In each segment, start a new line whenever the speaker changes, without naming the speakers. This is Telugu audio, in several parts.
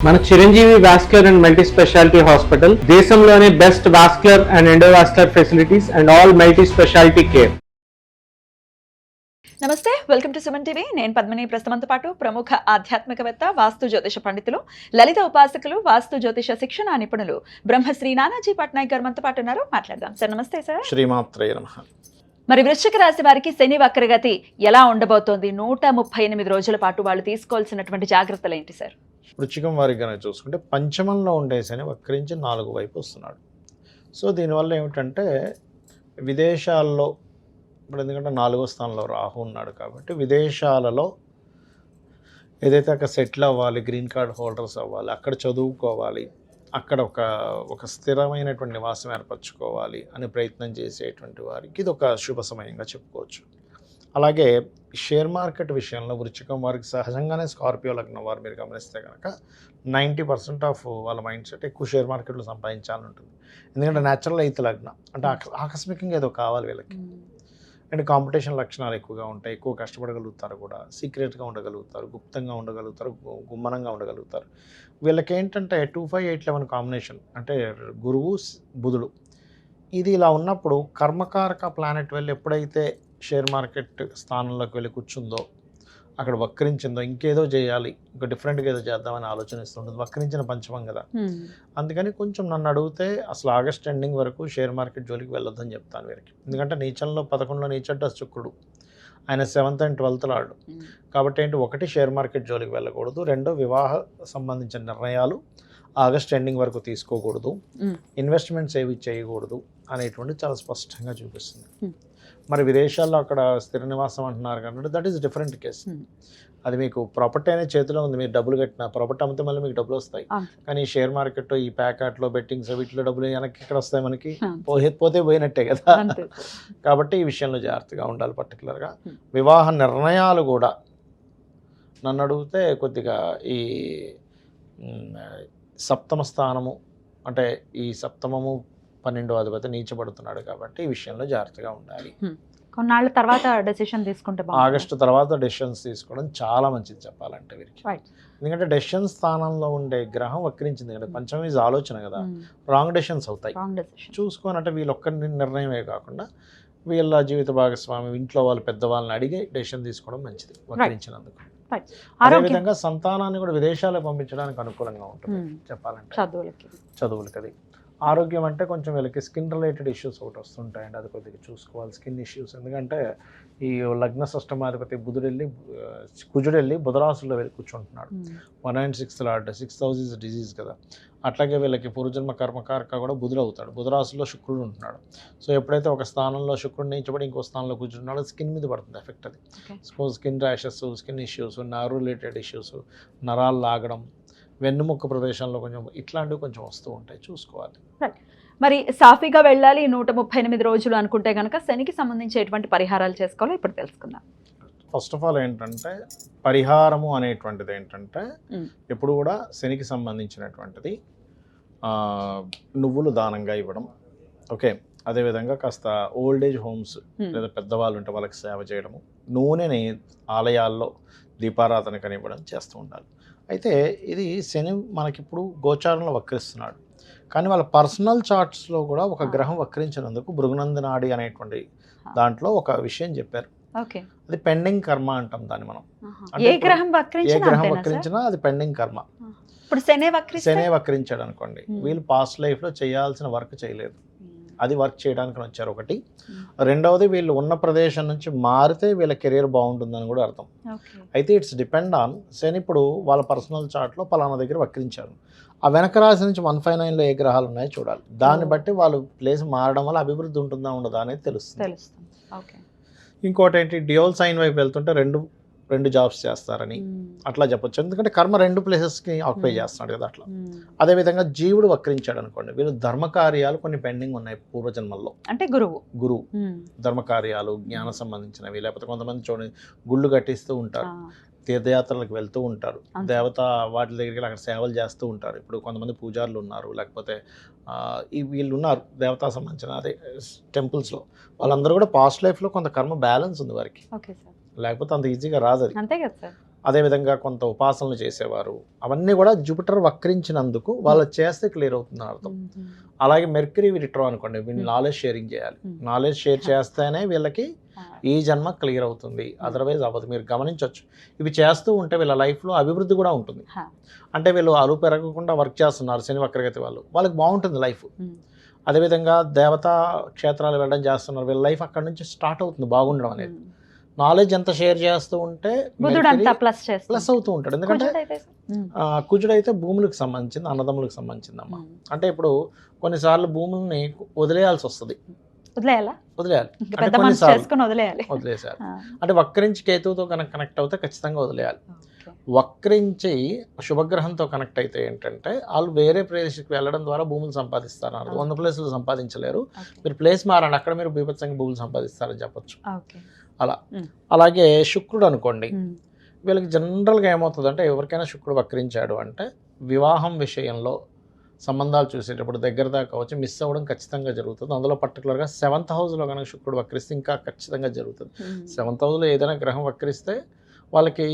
మన Chiranjeevi vascular and multi speciality hospital దేశంలోనే best vascular and endovascular facilities and all multi speciality care.
నమస్తే, వెల్కమ్ టు సుమన్ టీవీ. నేను పద్మిని. ప్రస్తుతంతో పాటు ప్రముఖ ఆధ్యాత్మికవేత్త, వాస్తు జ్యోతిష పండితులు, లలిత ఉపాసకులు, వాస్తు జ్యోతిష శిక్షణ నిపుణులు బ్రహ్మశ్రీ నానాజీ పట్నాయక్ గారు మనతో పాటు ఉన్నారు. మాట్లాడదాం సార్. నమస్తే సార్.
శ్రీమాత్రే నమః.
మరి వృశ్చిక రాశి వారికి శని వక్రగతి ఎలా ఉండబోతోంది? 138 రోజుల పాటు వాళ్ళు తీసుకోవాల్సినటువంటి జాగ్రత్తలు ఏంటి సార్?
వృశ్చికం వారికి కనుక చూసుకుంటే పంచమంలో ఉండే శని వక్రించి 4 వైపు వస్తున్నాడు. సో దీనివల్ల ఏమిటంటే విదేశాల్లో ఇప్పుడు ఎందుకంటే 4వ స్థానంలో రాహు ఉన్నాడు కాబట్టి విదేశాలలో ఏదైతే అక్కడ సెటిల్ అవ్వాలి, గ్రీన్ కార్డ్ హోల్డర్స్ అవ్వాలి, అక్కడ చదువుకోవాలి, అక్కడ ఒక స్థిరమైనటువంటి నివాసం ఏర్పరచుకోవాలి అని ప్రయత్నం చేసేటువంటి వారికి ఇది ఒక శుభ సమయంగా చెప్పుకోవచ్చు. అలాగే షేర్ మార్కెట్ విషయంలో వృశ్చికం వారికి సహజంగానే స్కార్పియో లగ్నం వారు మీరు గమనిస్తే కనుక 90% ఆఫ్ వాళ్ళ మైండ్ సెట్ ఎక్కువ షేర్ మార్కెట్లో సంపాదించాలని ఉంటుంది. ఎందుకంటే న్యాచురల్ అయితే లగ్నం అంటే ఆకస్మికంగా ఏదో కావాలి వీళ్ళకి. అండ్ కాంపిటీషన్ లక్షణాలు ఎక్కువగా ఉంటాయి, ఎక్కువ కష్టపడగలుగుతారు, కూడా సీక్రెట్గా ఉండగలుగుతారు, గుప్తంగా ఉండగలుగుతారు, గుమ్మనంగా ఉండగలుగుతారు. వీళ్ళకి ఏంటంటే 2587 కాంబినేషన్ అంటే గురువు బుధుడు. ఇది ఇలా ఉన్నప్పుడు కర్మకారక ప్లానెట్ వెళ్ళి ఎప్పుడైతే షేర్ మార్కెట్ స్థానంలోకి వెళ్ళి కూర్చుందో, అక్కడ వక్రించిందో, ఇంకేదో చేయాలి, ఇంకా డిఫరెంట్గా ఏదో చేద్దామని ఆలోచన ఇస్తుంటుంది. వక్రించిన పంచమం కదా, అందుకని కొంచెం నన్ను అడిగితే అసలు ఆగస్ట్ ఎండింగ్ వరకు షేర్ మార్కెట్ జోలికి వెళ్ళొద్దని చెప్తాను వీరికి. ఎందుకంటే నీచంలో 11లో నీచంట శుక్రుడు, ఆయన 7th and 12th లాడు కాబట్టి ఏంటి, 1 షేర్ మార్కెట్ జోలికి వెళ్ళకూడదు, 2 వివాహ సంబంధించిన నిర్ణయాలు ఆగస్ట్ ఎండింగ్ వరకు తీసుకోకూడదు, ఇన్వెస్ట్మెంట్స్ ఏవి చేయకూడదు అనేటువంటి చాలా స్పష్టంగా చూపిస్తుంది. మరి విదేశాల్లో అక్కడ స్థిర నివాసం అంటున్నారు కాబట్టి దట్ ఈస్ డిఫరెంట్ కేస్. అది మీకు ప్రాపర్టీ అనే చేతిలో ఉంది, మీరు డబ్బులు కట్టిన ప్రాపర్టీ అమ్మితే మళ్ళీ మీకు డబ్బులు వస్తాయి. కానీ షేర్ మార్కెట్, ఈ ప్యాకెట్లో బెట్టింగ్స్ వీటిలో డబ్బులు వెనక్కి ఇక్కడ వస్తాయి, మనకి పోతే పోయినట్టే కదా. కాబట్టి ఈ విషయంలో జాగ్రత్తగా ఉండాలి. పర్టికులర్గా వివాహ నిర్ణయాలు కూడా నన్ను అడిగితే కొద్దిగా ఈ సప్తమ స్థానము అంటే ఈ సప్తమము 12వ అధిపతి నీచబడుతున్నాడు కాబట్టి ఈ విషయంలో జాగ్రత్తగా ఉండాలి.
కొన్నాళ్ళ తర్వాత డెసిషన్ తీసుకుంటే
ఆగస్టు తర్వాత డెసిషన్స్ తీసుకోవడం చాలా మంచిది చెప్పాలంటే వీరికి. ఎందుకంటే డెసిషన్ స్థానంలో ఉండే గ్రహం వక్రించింది కదా, పంచమం ఈజ్ ఆలోచన కదా, రాంగ్ డెసిషన్స్ అవుతాయి. చూసుకొని అంటే వీళ్ళొక్క నిర్ణయమే కాకుండా వీళ్ళ జీవిత భాగస్వామి, ఇంట్లో వాళ్ళు పెద్దవాళ్ళని అడిగి డెసిషన్ తీసుకోవడం మంచిది వక్రించినందుకు. అదేవిధంగా సంతానాన్ని కూడా విదేశాలకు పంపించడానికి అనుకూలంగా ఉంటుంది చెప్పాలంటే చదువులకి. అది ఆరోగ్యం అంటే కొంచెం వీళ్ళకి స్కిన్ రిలేటెడ్ ఇష్యూస్ ఒకటి వస్తుంటాయండి, అది కొద్దిగా చూసుకోవాలి. స్కిన్ ఇష్యూస్ ఎందుకంటే ఈ లగ్న షష్టమాధిపతి కుజుడు వెళ్ళి బుధరాశుల్లో వెళ్ళి కూర్చుంటున్నాడు. 1 and 6th lord, 6th house is disease కదా. అట్లాగే వీళ్ళకి పూర్వజన్మ కర్మకారక కూడా బుధుడు అవుతాడు. బుధరాశుల్లో శుక్రుడు ఉంటున్నాడు. సో ఎప్పుడైతే ఒక స్థానంలో శుక్రుడు నీచబడి ఇంకో స్థానంలో కూర్చుంటున్నాడో స్కిన్ మీద పడుతుంది ఎఫెక్ట్. అది skin rashes, skin issues, nerve related issues, నరాలు లాగడం, వెన్నుముక్క ప్రదేశంలో కొంచెం ఇట్లాంటివి కొంచెం వస్తూ ఉంటాయి, చూసుకోవాలి.
మరి సాఫీగా వెళ్ళాలి 138 రోజులు అనుకుంటే కనుక శనికి సంబంధించి ఎటువంటి పరిహారాలు చేసుకోవాలో ఇప్పుడు తెలుసుకుందాం.
ఫస్ట్ ఆఫ్ ఆల్ ఏంటంటే పరిహారము అనేటువంటిది ఏంటంటే ఎప్పుడు కూడా శనికి సంబంధించినటువంటిది నువ్వులు దానంగా ఇవ్వడం. ఓకే, అదేవిధంగా కాస్త ఓల్డ్ ఏజ్ హోమ్స్ లేదా పెద్దవాళ్ళు ఉంటే వాళ్ళకి సేవ చేయడము, నూనెని ఆలయాల్లో దీపారాధన కనివ్వడం చేస్తూ ఉండాలి. అయితే ఇది శని మనకిప్పుడు గోచారంలో వక్రిస్తున్నాడు, కానీ వాళ్ళ పర్సనల్ చార్ట్స్లో కూడా ఒక గ్రహం వక్రించినందుకు భృగునందనాడి అనేటువంటి దాంట్లో ఒక విషయం చెప్పారు. అది పెండింగ్ కర్మ అంటాం దాన్ని మనం.
ఏ గ్రహం
వక్రించినా అది పెండింగ్ కర్మ.
ఇప్పుడు శనే
వక్రించాడు అనుకోండి, వీళ్ళు పాస్ట్ లైఫ్లో చేయాల్సిన వర్క్ చేయలేదు, అది వర్క్ చేయడానికి వచ్చారు ఒకటి. రెండవది వీళ్ళు ఉన్న ప్రదేశం నుంచి మారితే వీళ్ళ కెరీర్ బాగుంటుందని కూడా అర్థం. అయితే ఇట్స్ డిపెండ్ ఆన్ శని. ఇప్పుడు వాళ్ళ పర్సనల్ చార్ట్లో పలానా దగ్గర వక్రించారు, ఆ వెనక రాశి నుంచి 159లో ఏ గ్రహాలు ఉన్నాయో చూడాలి. దాన్ని బట్టి వాళ్ళు ప్లేస్ మారడం వల్ల అభివృద్ధి ఉంటుందా ఉండదా అనేది తెలుస్తుంది. ఇంకోటి ఏంటి, డ్యూయల్ సైన్ వైపు వెళ్తుంటే రెండు జాబ్స్ చేస్తారని అట్లా చెప్పొచ్చు. ఎందుకంటే కర్మ 2 ప్లేసెస్కి ఆక్యుపై చేస్తున్నాడు కదా అట్లా. అదేవిధంగా జీవుడు వక్రించాడు అనుకోండి, వీళ్ళు ధర్మకార్యాలు కొన్ని పెండింగ్ ఉన్నాయి పూర్వజన్మల్లో.
అంటే గురువు
ధర్మకార్యాలు, జ్ఞాన సంబంధించినవి, లేకపోతే కొంతమంది చూడండి గుళ్ళు కట్టిస్తూ ఉంటారు, తీర్థయాత్రలకు వెళ్తూ ఉంటారు, దేవత వాటి దగ్గరికి అక్కడ సేవలు చేస్తూ ఉంటారు. ఇప్పుడు కొంతమంది పూజారులు ఉన్నారు, లేకపోతే వీళ్ళు ఉన్నారు దేవతా సంబంధించిన అదే టెంపుల్స్లో. వాళ్ళందరూ కూడా పాస్ట్ లైఫ్లో కొంత కర్మ బ్యాలెన్స్ ఉంది వారికి, లేకపోతే అంత ఈజీగా రాదు అది.
అంతే కదా సార్.
అదేవిధంగా కొంత ఉపాసనలు చేసేవారు, అవన్నీ కూడా జూపిటర్ వక్రించినందుకు వాళ్ళు చేస్తే క్లియర్ అవుతుంది అర్థం. అలాగే మెర్క్యూరీ రిట్రో అనుకోండి, వీళ్ళు నాలెడ్జ్ షేరింగ్ చేయాలి, నాలెడ్జ్ షేర్ చేస్తేనే వీళ్ళకి ఈ జన్మ క్లియర్ అవుతుంది, అదర్వైజ్ అవ్వదు. మీరు గమనించవచ్చు, ఇవి చేస్తూ ఉంటే వీళ్ళ లైఫ్లో అభివృద్ధి కూడా ఉంటుంది. అంటే వీళ్ళు అరువు పెరగకుండా వర్క్ చేస్తున్నారు శని వక్రగతి వాళ్ళకి బాగుంటుంది లైఫ్. అదేవిధంగా దేవతా క్షేత్రాలు వెళ్ళడం చేస్తున్నారు, వీళ్ళ లైఫ్ అక్కడ నుంచి స్టార్ట్ అవుతుంది బాగుండడం అనేది. నాలెడ్జ్ ఎంత షేర్ చేస్తూ ఉంటే ప్లస్ అవుతూ ఉంటాడు. ఎందుకంటే కుజుడైతే భూములకు సంబంధించింది, అన్నదమ్ములకు సంబంధించింది అమ్మ. అంటే ఇప్పుడు కొన్నిసార్లు భూముల్ని వదిలేయాల్సి వస్తుంది, వదిలేయాలి వదిలేసారు. అంటే వక్రించి కేతువుతో కనెక్ట్ అవుతే ఖచ్చితంగా వదిలేయాలి. వక్రించి శుభగ్రహంతో కనెక్ట్ అయితే ఏంటంటే వాళ్ళు వేరే ప్రదేశానికి వెళ్ళడం ద్వారా భూములు సంపాదిస్తారు. 100 ప్లేసులు సంపాదించలేరు, మీరు ప్లేస్ మారండి, అక్కడ మీరు బీభత్సంగా భూములు సంపాదిస్తారని చెప్పొచ్చు. అలా అలాగే శుక్రుడు అనుకోండి, వీళ్ళకి జనరల్గా ఏమవుతుంది అంటే ఎవరికైనా శుక్రుడు వక్రించాడు అంటే వివాహం విషయంలో సంబంధాలు చూసేటప్పుడు దగ్గర దాకా వచ్చి మిస్ అవ్వడం ఖచ్చితంగా జరుగుతుంది. అందులో పర్టికులర్గా 7th హౌస్లో కనుక శుక్రుడు వక్రిస్తే ఇంకా ఖచ్చితంగా జరుగుతుంది. 7th హౌస్లో ఏదైనా గ్రహం వక్రిస్తే వాళ్ళకి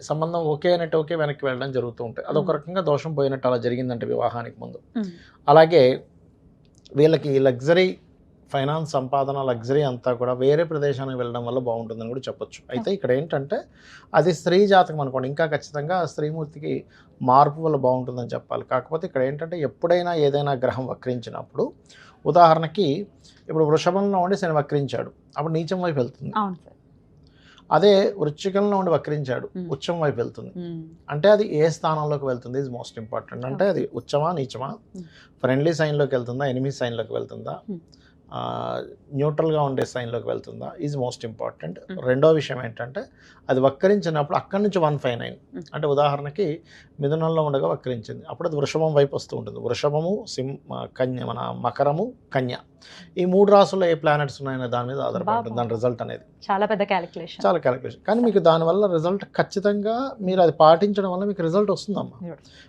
సంబంధం ఓకే అనేట్టు ఓకే వెనక్కి వెళ్ళడం జరుగుతూ ఉంటాయి. అదొక రకంగా దోషం పోయినట్టు అలా జరిగిందంటే వివాహానికి ముందు. అలాగే వీళ్ళకి లగ్జరీ ఫైనాన్స్ సంపాదన లగ్జరీ అంతా కూడా వేరే ప్రదేశానికి వెళ్ళడం వల్ల బాగుంటుందని కూడా చెప్పొచ్చు. అయితే ఇక్కడ ఏంటంటే అది స్త్రీ జాతకం అనుకోండి, ఇంకా ఖచ్చితంగా స్త్రీమూర్తికి మార్పు వల్ల బాగుంటుందని చెప్పాలి. కాకపోతే ఇక్కడ ఏంటంటే ఎప్పుడైనా ఏదైనా గ్రహం వక్రించినప్పుడు, ఉదాహరణకి ఇప్పుడు వృషభంలో ఉండి శని వక్రించాడు, అప్పుడు నీచం వైపు వెళ్తుంది. అదే వృశ్చికంలో ఉండి వక్రించాడు, ఉచ్చం వైపు వెళ్తుంది. అంటే అది ఏ స్థానంలోకి వెళ్తుంది ఈజ్ మోస్ట్ ఇంపార్టెంట్. అంటే అది ఉచ్చమా నీచమా, ఫ్రెండ్లీ సైన్లోకి వెళ్తుందా, ఎనిమీ సైన్లోకి వెళ్తుందా, న్యూట్రల్గా ఉండే సైన్లోకి వెళ్తుందా ఈజ్ మోస్ట్ ఇంపార్టెంట్. రెండో విషయం ఏంటంటే అది వక్రించినప్పుడు అక్కడి నుంచి 159, అంటే ఉదాహరణకి మిథునంలో ఉండగా వక్రించింది, అప్పుడు అది వృషభం వైపు వస్తూ ఉంటుంది. వృషభము, కన్య, మన మకరము, కన్య, ఈ 3 రాసుల్లో ఏ ప్లానెట్స్ ఉన్నాయనే దాని మీద ఆధారపడుతుంది దాని రిజల్ట్ అనేది.
చాలా పెద్ద క్యాలిక్యులేషన్,
చాలా క్యాలిక్యులేషన్. కానీ మీకు దానివల్ల రిజల్ట్ ఖచ్చితంగా మీరు అది పాటించడం వల్ల మీకు రిజల్ట్ వస్తుందమ్మా.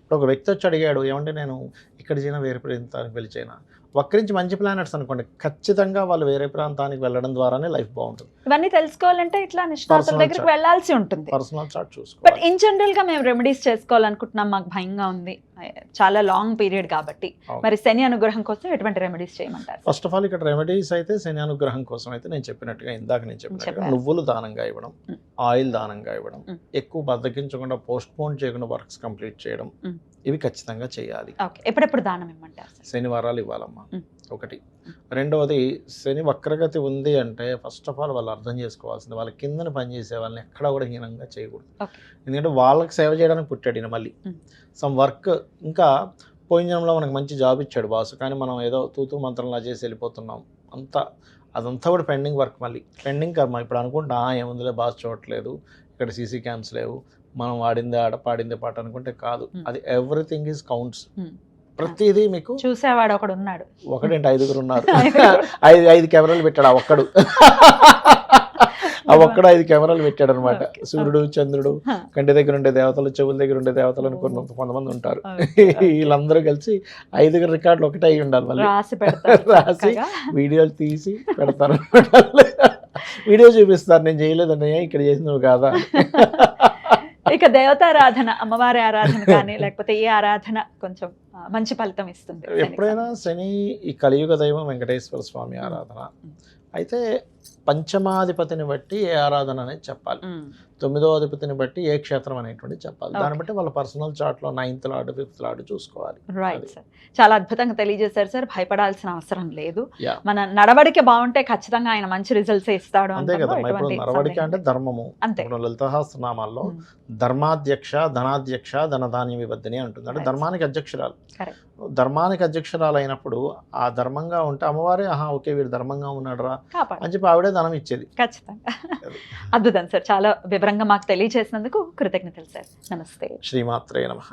ఇప్పుడు ఒక వ్యక్తి వచ్చి అడిగాడు, ఏమంటే నేను ఇక్కడ చేయనా వేరే ప్రాంతానికి వెళ్ళి చేయనా, వక్రించి మంచి ప్లానెట్స్ అనుకోండి, ఖచ్చితంగా వాళ్ళు వేరే ప్రాంతానికి వెళ్ళడం ద్వారానే లైఫ్ బాగుంటుంది.
ఇవన్నీ తెలుసుకోవాలంటే ఇట్లా నిష్ణాతుల దగ్గరికి వెళ్ళాల్సి ఉంటుంది.
పర్సనల్ చార్ట్ చూసుకోవాలి.
బట్ ఇన్ జనరల్ గా మేము రెమెడీస్ చేసుకోవాలనుకుంటున్నాం, మాకు భయంగా ఉంది, చాలా లాంగ్ పీరియడ్ కాబట్టి, మరి శని అనుగ్రహం కోసం ఎటువంటి రెమెడీస్ చేయమంటారు?
ఫస్ట్ ఆఫ్ ఆల్ ఇక్కడ రెమెడీస్ అయితే శని అనుగ్రహం కోసం అయితే నేను చెప్పినట్టుగా ఇందాక నేను చెప్పినట్టుగా నువ్వులు దానంగా ఇవ్వడం, ఆయిల్ దానంగా ఇవ్వడం, ఎక్కువ బద్దకించకుండా పోస్ట్ పోన్ చేయకుండా వర్క్స్ కంప్లీట్ చేయడం, ఇవి ఖచ్చితంగా చేయాలి.
ఎప్పుడెప్పుడు దానం ఇవ్వమంటారు?
శనివారాలు ఇవ్వాలమ్మా ఒకటి. రెండవది శని వక్రగతి ఉంది అంటే ఫస్ట్ ఆఫ్ ఆల్ వాళ్ళు అర్థం చేసుకోవాల్సింది, వాళ్ళ కిందని పనిచేసే వాళ్ళని ఎక్కడా కూడా హీనంగా చేయకూడదు. ఎందుకంటే వాళ్ళకి సేవ చేయడానికి పుట్టాడు ఈయన. మళ్ళీ సమ్ వర్క్, ఇంకా పోయిన జన్మలో మనకు మంచి జాబ్ ఇచ్చాడు బాస్, కానీ మనం ఏదో తూతూ మంత్రంలా చేసి వెళ్ళిపోతున్నాం, అదంతా కూడా పెండింగ్ వర్క్, మళ్ళీ పెండింగ్ కర్మ. ఇప్పుడు అనుకుంటా ఏముందిలే బాస్ చూడట్లేదు, ఇక్కడ సీసీ క్యామ్స్ లేవు, మనం వాడిందే ఆడ పాడిందే పాట అనుకుంటే కాదు, అది ఎవ్రీథింగ్ ఈజ్ కౌంట్స్. ప్రతిదీ మీకు
చూసేవాడు ఒకడు ఉన్నాడు,
ఒకటేంటి 5 ఉన్నారు, 5 కెమెరాలు పెట్టాడు ఆ ఒక్కడు. ఆ ఒక్కడు 5 కెమెరాలు పెట్టాడు అనమాట. సూర్యుడు, చంద్రుడు, కంటి దగ్గర ఉండే దేవతలు, చెవుల దగ్గర ఉండే దేవతలు అని కొంతమంది ఉంటారు. వీళ్ళందరూ కలిసి 5 రికార్డులు ఒకటే అయి ఉండాలి. మళ్ళీ రాసి వీడియోలు తీసి పెడతారు. వీడియో చూపిస్తారు, నేను చేయలేదండి, ఇక్కడ చేసినవి కాదా.
ఇక దేవతారాధన, అమ్మవారి ఆరాధన కానీ లేకపోతే ఏ ఆరాధన కొంచెం మంచి ఫలితం ఇస్తుంది?
ఎప్పుడైనా శని ఈ కలియుగ దైవం వెంకటేశ్వర స్వామి ఆరాధన అయితే పంచమాధిపతిని బట్టి ఏ ఆరాధన అనేది చెప్పాలి, 9వ అధిపతిని బట్టి ఏ క్షేత్రం అనేటువంటి చెప్పాలి. దాన్ని బట్టి వాళ్ళ పర్సనల్ చార్ట్ లో 9th లార్డ్ 5th లార్డ్ చూసుకోవాలి.
రైట్ సార్, చాలా అద్భుతంగా తెలియజేశారు సార్. భయపడాల్సిన అవసరం లేదు, మన నడవడిక బాగుంటే ఖచ్చితంగా ఆయన మంచి రిజల్ట్స్ ఇస్తాడు.
అంతే కదా. ఇప్పుడు నడవడిక అంటే ధర్మము. ఇప్పుడు లలితాసహస్రనామాల్లో ధర్మాధ్యక్ష, ధనాధ్యక్ష, ధనధాన్య వివర్ధిని అంటుంది. అంటే ధర్మానికి అధ్యక్షురాలు. ధర్మానికి అధ్యక్షురాలు అయినప్పుడు ఆ ధర్మంగా ఉంటే అమ్మవారే ఓకే వీడు ధర్మంగా ఉన్నాడు రా అని చెప్పి ఆవిడే ధనం ఇచ్చేది.
ఖచ్చితంగా. అద్భుతం సార్, చాలా వివరంగా మాకు తెలియజేసినందుకు కృతజ్ఞతలు సార్. నమస్తే.
శ్రీమాత్రే నమః.